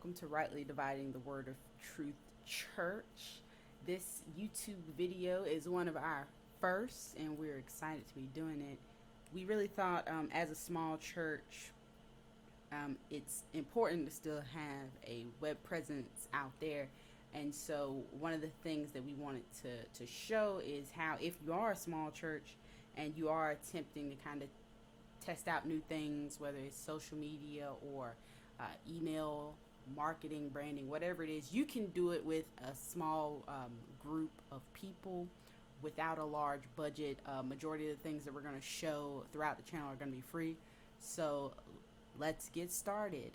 welcome to Rightly Dividing the Word of Truth Church. This YouTube video is one of our first, and we're excited to be doing it. We really thought, as a small church, it's important to still have a web presence out there. And so one of the things that we wanted to show is how, if you are a small church and you are attempting to kind of test out new things, whether it's social media or email marketing, branding, whatever it is, you can do it with a small group of people without a large budget. Majority of the things that we're going to show throughout the channel are going to be free. So let's get started.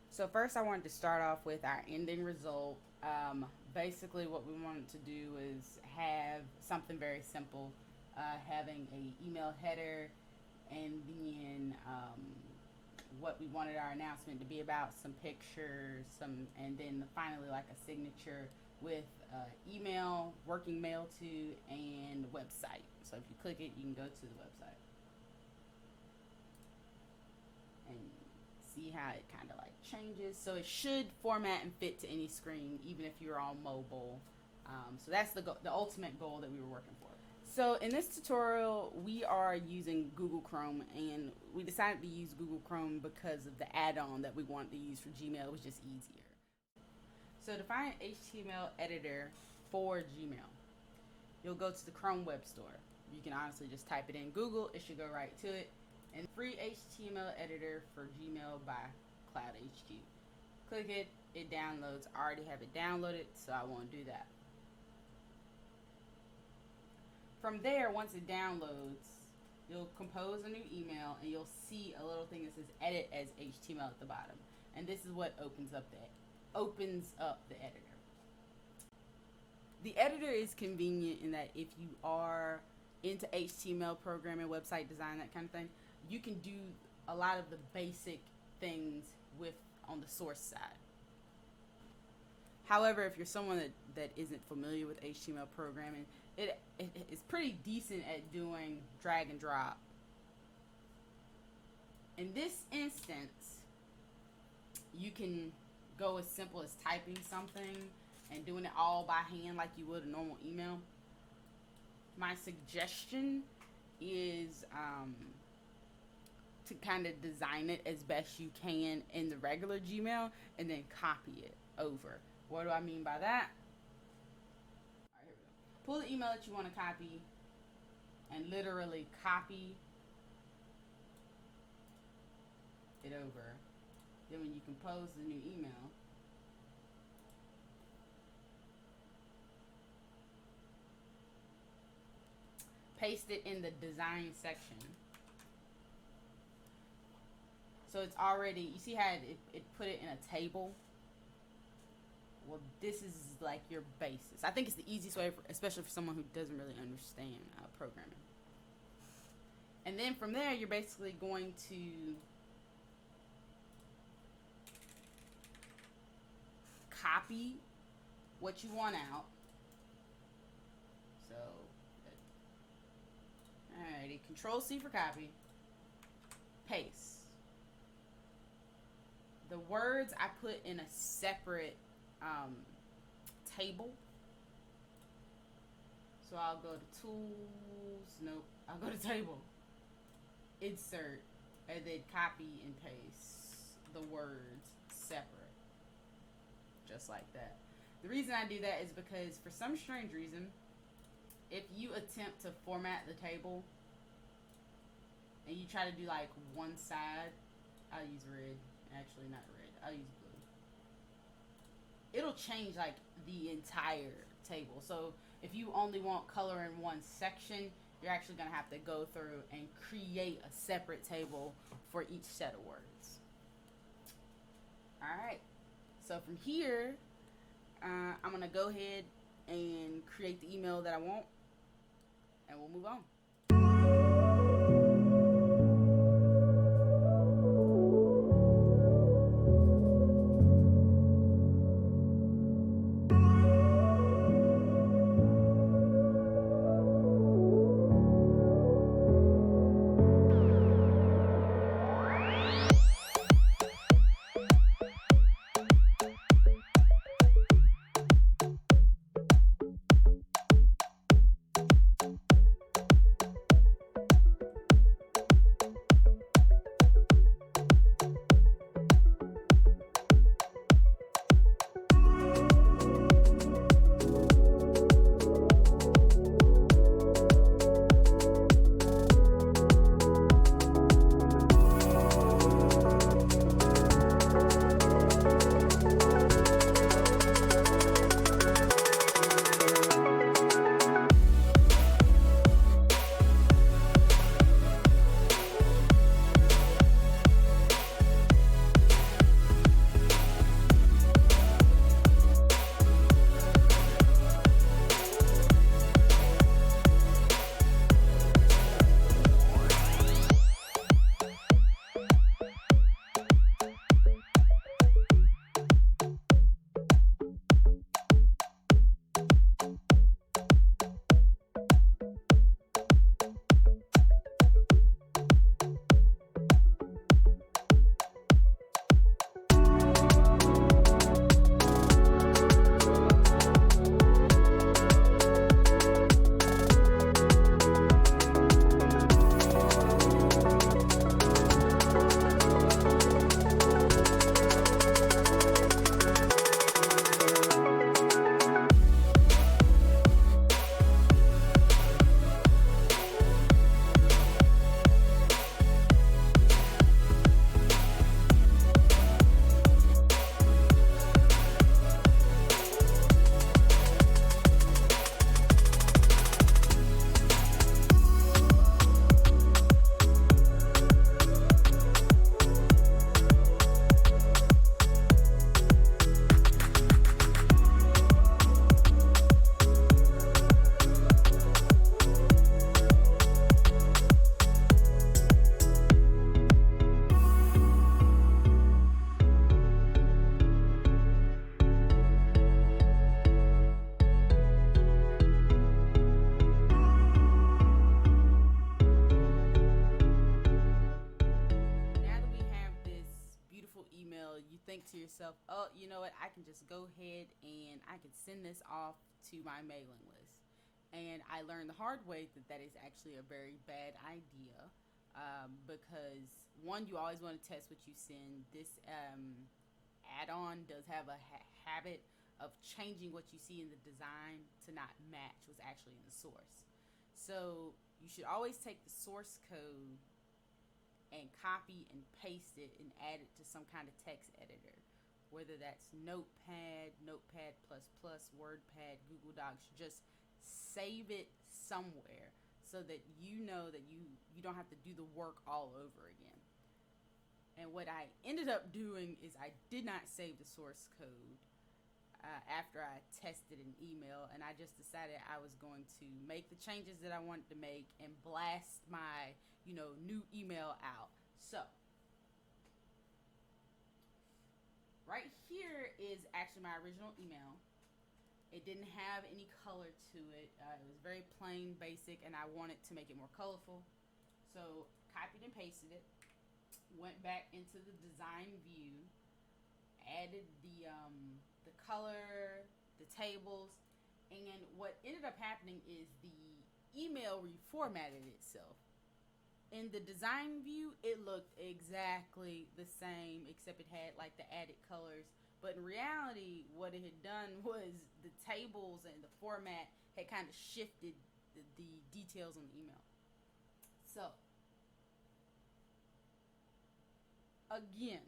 So first I wanted to start off with our ending result. Basically what we wanted to do is have something very simple, having a email header, and then what we wanted our announcement to be about, some pictures, and then finally like a signature with email, working mail to, and website. So if you click it, you can go to the website and see how it kind of like changes. So it should format and fit to any screen, even if you're on mobile. So that's the ultimate goal that we were working for. So in this tutorial, we are using Google Chrome, and we decided to use Google Chrome because of the add-on that we wanted to use for Gmail. It was just easier. So to find an HTML editor for Gmail, you'll go to the Chrome Web Store. You can honestly just type it in Google. It should go right to it. And free HTML editor for Gmail by CloudHQ. Click it, it downloads. I already have it downloaded, so I won't do that. From there, once it downloads, you'll compose a new email and you'll see a little thing that says edit as HTML at the bottom. And this is what opens up the editor. The editor is convenient in that if you are into HTML programming, website design, that kind of thing, you can do a lot of the basic things on the source side. However, if you're someone that isn't familiar with HTML programming, it is pretty decent at doing drag and drop. In this instance, you can go as simple as typing something and doing it all by hand like you would a normal email. My suggestion is to kind of design it as best you can in the regular Gmail and then copy it over. What do I mean by that? All right, here we go. Pull the email that you want to copy and literally copy it over. Then when you compose the new email, paste it in the design section. So it's already, you see how it put it in a table? Well, this is like your basis. I think it's the easiest way, especially for someone who doesn't really understand programming. And then from there, you're basically going to copy what you want out. So, alrighty, Control C for copy, paste. The words I put in a separate table. So I'll go to tools, nope, I'll go to table, insert, and then copy and paste the words separate. Just like that. The reason I do that is because for some strange reason, if you attempt to format the table and you try to do like one side, I'll use red, actually not red, I'll use blue. It'll change like the entire table. So if you only want color in one section, you're actually going to have to go through and create a separate table for each set of words. Alright, so from here, I'm going to go ahead and create the email that I want, and we'll move on. myself, oh, you know what, I can just go ahead and I can send this off to my mailing list. And I learned the hard way that that is actually a very bad idea, because one, you always want to test what you send. This add-on does have a habit of changing what you see in the design to not match what's actually in the source. So you should always take the source code and copy and paste it and add it to some kind of text editor, whether that's Notepad, Notepad plus plus, WordPad, Google Docs. Just save it somewhere so that you know that you don't have to do the work all over again. And what I ended up doing is I did not save the source code after I tested an email, and I just decided I was going to make the changes that I wanted to make and blast my, new email out. So, right here is actually my original email. It didn't have any color to it. It was very plain, basic, and I wanted to make it more colorful. So, copied and pasted it. Went back into the design view, added the color, the tables, and what ended up happening is the email reformatted itself. In the design view, it looked exactly the same, except it had like the added colors. But in reality, what it had done was the tables and the format had kind of shifted the details on the email. So, again,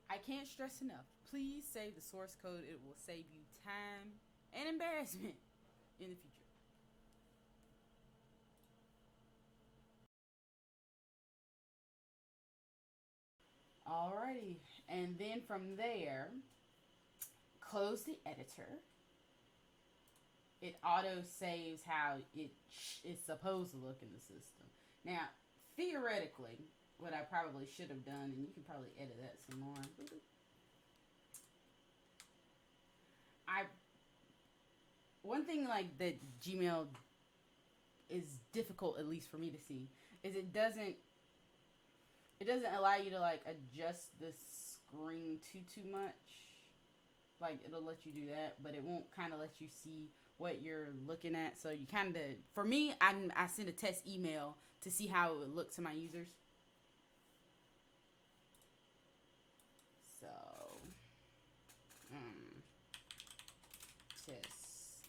I can't stress enough. Please save the source code. It will save you time and embarrassment in the future. Alrighty, and then from there, close the editor. It auto saves how it is supposed to look in the system. Now, theoretically, what I probably should have done, and you can probably edit that some more. I One thing like that Gmail is difficult, at least for me to see, is it doesn't allow you to like adjust the screen too much. Like, it'll let you do that, but it won't kind of let you see what you're looking at. So you kind of, for me, I send a test email to see how it would look to my users. So,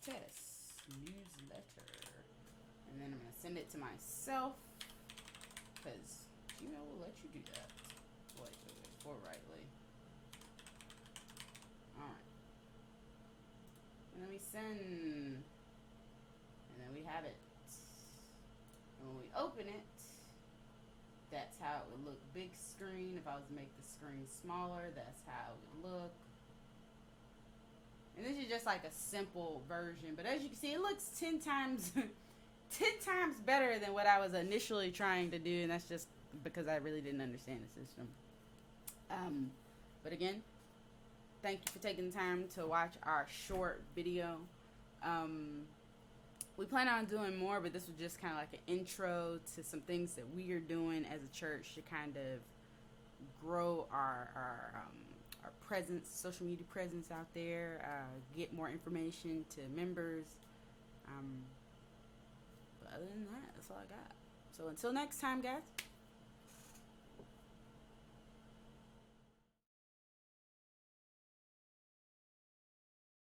test newsletter, and then I'm gonna send it to myself because Gmail will let you do that. Wait, forthrightly. All right, and then we send, and then we have it. And when we open it, that's how it would look big screen. If I was to make the screen smaller, that's how it would look. And this is just like a simple version, but as you can see, it looks 10 times 10 times better than what I was initially trying to do, and that's just because I really didn't understand the system. But again, thank you for taking the time to watch our short video. We plan on doing more, but this was just kind of like an intro to some things that we are doing as a church to kind of grow our presence, social media presence out there, get more information to members. But other than that, that's all I got. So until next time, guys.